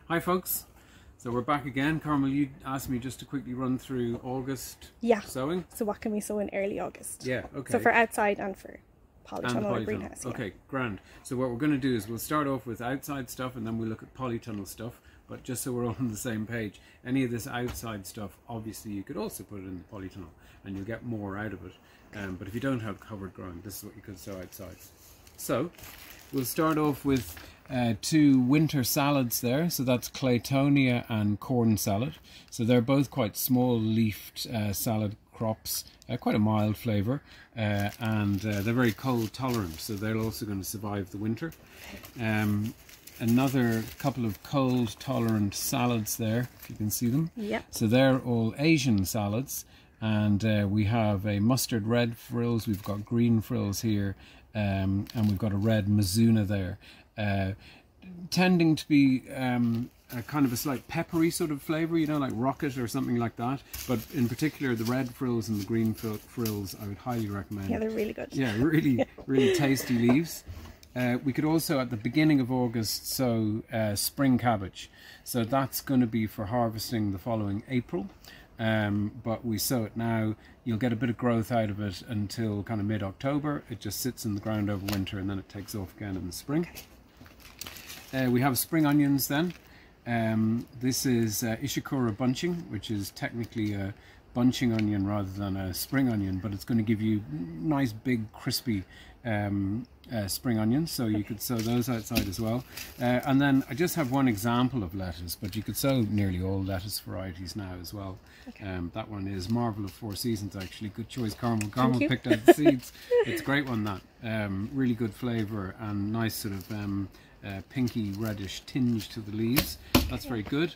Hi folks, so we're back again. Carmel, you asked me just to quickly run through August sowing. So what can we sow in early August? Yeah, okay. So for outside and for polytunnel or greenhouse. Yeah. Okay, grand. So what we're going to do is we'll start off with outside stuff and then we'll look at polytunnel stuff. But just so we're all on the same page, any of this outside stuff, obviously you could also put it in the polytunnel and you'll get more out of it. But if you don't have covered growing, this is what you could sow outside. So we'll start off with two winter salads there. So that's Claytonia and corn salad. So they're both quite small leafed salad crops, quite a mild flavour, and they're very cold tolerant, so they're also going to survive the winter. Another couple of cold tolerant salads there, if you can see them. Yeah. So they're all Asian salads, and we have a mustard red frills, we've got green frills here, and we've got a red mizuna there, tending to be a kind of a slight peppery sort of flavour, you know, like rocket or something like that. But in particular, the red frills and the green frills, I would highly recommend. Yeah, they're really good. Yeah, really tasty leaves. We could also, at the beginning of August, sow spring cabbage. So that's going to be for harvesting the following April. But we sow it now. You'll get a bit of growth out of it until kind of mid-October. It just sits in the ground over winter and then it takes off again in the spring. We have spring onions then. This is Ishikura bunching, which is technically a bunching onion rather than a spring onion, but it's going to give you nice big crispy spring onions, so you could sow those outside as well. And then I just have one example of lettuce, but you could sow nearly all lettuce varieties now as well. Okay. That one is Marvel of Four Seasons, actually. Good choice, Carmel. Carmel picked out the seeds. It's a great one, that. Really good flavour and nice sort of pinky reddish tinge to the leaves. That's very good.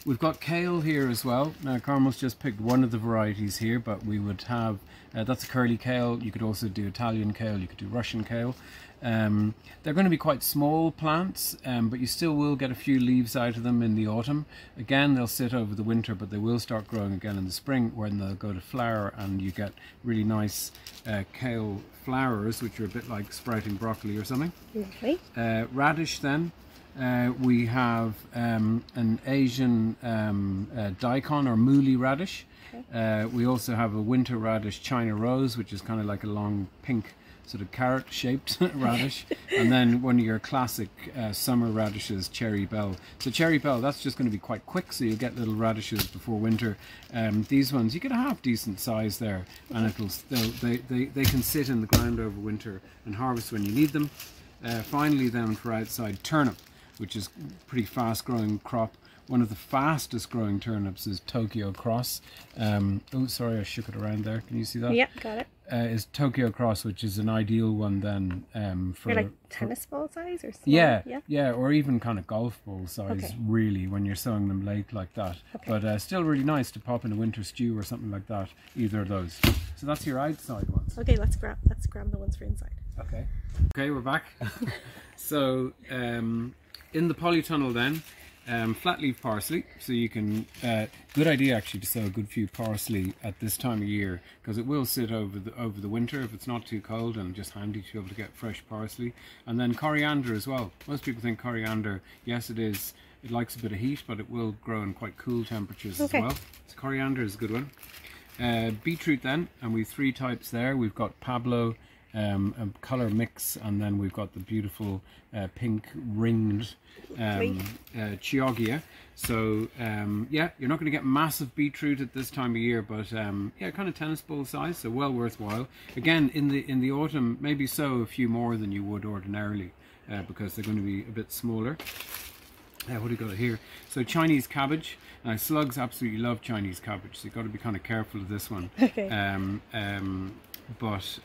We've got kale here as well. Now Carmel's just picked one of the varieties here, but we would have that's a curly kale. You could also do Italian kale, you could do Russian kale. They're going to be quite small plants, but you still will get a few leaves out of them in the autumn. Again, they'll sit over the winter, but they will start growing again in the spring when they'll go to flower, and you get really nice kale flowers, which are a bit like sprouting broccoli or something. Okay. Radish then. We have an Asian daikon or mooli radish. Okay. We also have a winter radish China rose, which is kind of like a long pink sort of carrot shaped radish. And then one of your classic summer radishes, cherry bell. So cherry bell, that's just going to be quite quick, so you'll get little radishes before winter. These ones, you get a half decent size there, and they can sit in the ground over winter and harvest when you need them. Finally then, for outside, turnip, which is a pretty fast growing crop. One of the fastest growing turnips is Tokyo Cross. Oh, sorry, I shook it around there. Can you see that? Yeah, got it. Is Tokyo Cross, which is an ideal one then for like tennis ball size or small? Yeah, or even kind of golf ball size, really, when you're sowing them late like that. Okay. But still really nice to pop in a winter stew or something like that, either of those. So that's your outside ones. Okay, let's grab the ones for inside. Okay, we're back. So in the polytunnel then, flat leaf parsley, so you can, good idea actually to sow a good few parsley at this time of year, because it will sit over the winter if it's not too cold, and just handy to be able to get fresh parsley. And then coriander as well. Most people think coriander, yes it is, it likes a bit of heat, but it will grow in quite cool temperatures as well. So coriander is a good one. Beetroot then, and we've three types there. We've got Pablo, a colour mix, and then we've got the beautiful pink ringed Chiagia. So yeah, you're not going to get massive beetroot at this time of year, but yeah, kind of tennis ball size, so well worthwhile. Again, in the autumn, maybe sow a few more than you would ordinarily, because they're going to be a bit smaller. What do we got here? So Chinese cabbage. Now slugs absolutely love Chinese cabbage, so you've got to be kind of careful of this one. Okay. But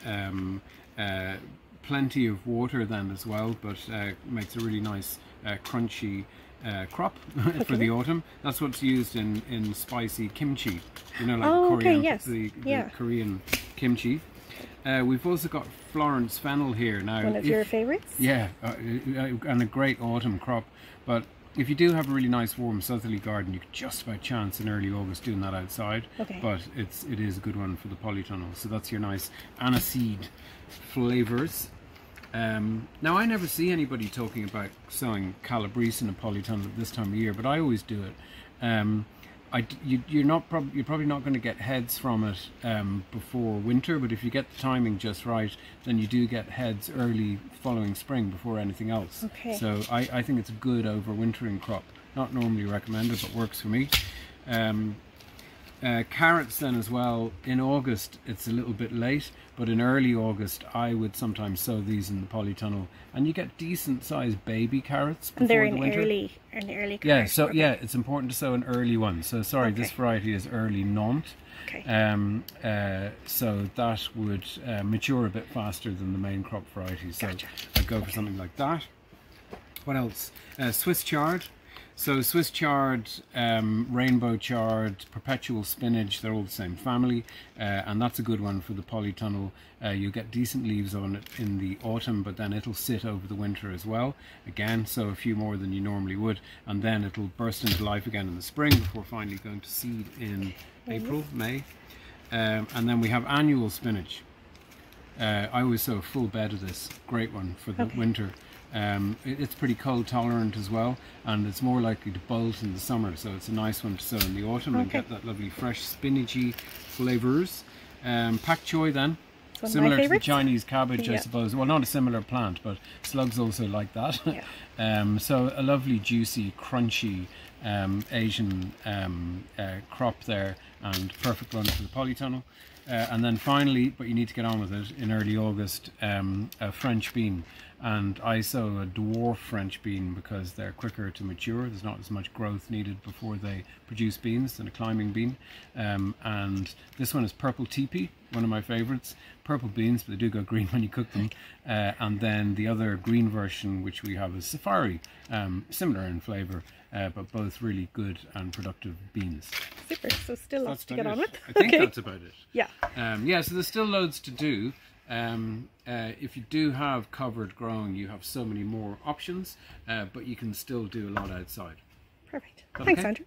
plenty of water then as well, but makes a really nice crunchy crop for the autumn. That's what's used in spicy kimchi, you know, like the Korean kimchi. We've also got Florence Fennel here now. One of your favourites? Yeah, and a great autumn crop. But if you do have a really nice warm southerly garden, you could just by chance in early August doing that outside. Okay. But it is a good one for the polytunnel. So that's your nice aniseed flavours. Now, I never see anybody talking about sowing Calabrese in a polytunnel at this time of year, but I always do it. You're probably not going to get heads from it before winter, but if you get the timing just right, then you do get heads early following spring before anything else. Okay. So I think it's a good overwintering crop. Not normally recommended, but works for me. Carrots then as well, in August it's a little bit late, but in early August I would sometimes sow these in the polytunnel, and you get decent sized baby carrots before And they're the winter. in early Yeah, carrot. so Okay. yeah, it's important to sow an early one. So sorry, this Okay. variety is early Nantes. Okay. So that would mature a bit faster than the main crop variety. So Gotcha. I'd go for something like that. What else? Swiss chard. So Swiss chard, rainbow chard, perpetual spinach, they're all the same family, and that's a good one for the polytunnel. You'll get decent leaves on it in the autumn, but then it'll sit over the winter as well. Again, so a few more than you normally would, and then it'll burst into life again in the spring before finally going to seed in April, May. And then we have annual spinach. I always sow a full bed of this, great one for the winter. It's pretty cold tolerant as well, and it's more likely to bolt in the summer, so it's a nice one to sow in the autumn and get that lovely fresh spinachy flavours. Pak Choy then, similar to the Chinese cabbage, I suppose. Well, not a similar plant, but slugs also like that. Yeah. So a lovely juicy crunchy Asian crop there, and perfect one for the polytunnel. And then finally, but you need to get on with it, in early August, a French bean. And I sow a dwarf French bean because they're quicker to mature. There's not as much growth needed before they produce beans than a climbing bean. And this one is purple teepee, one of my favourites. Purple beans, but they do go green when you cook them. And then the other green version, which we have, is safari, similar in flavour, but both really good and productive beans. Super. So still lots to get on with. I think that's about it. Yeah. Yeah, so there's still loads to do. If you do have covered growing, you have so many more options, but you can still do a lot outside. Perfect. That Thanks, okay? Andrew.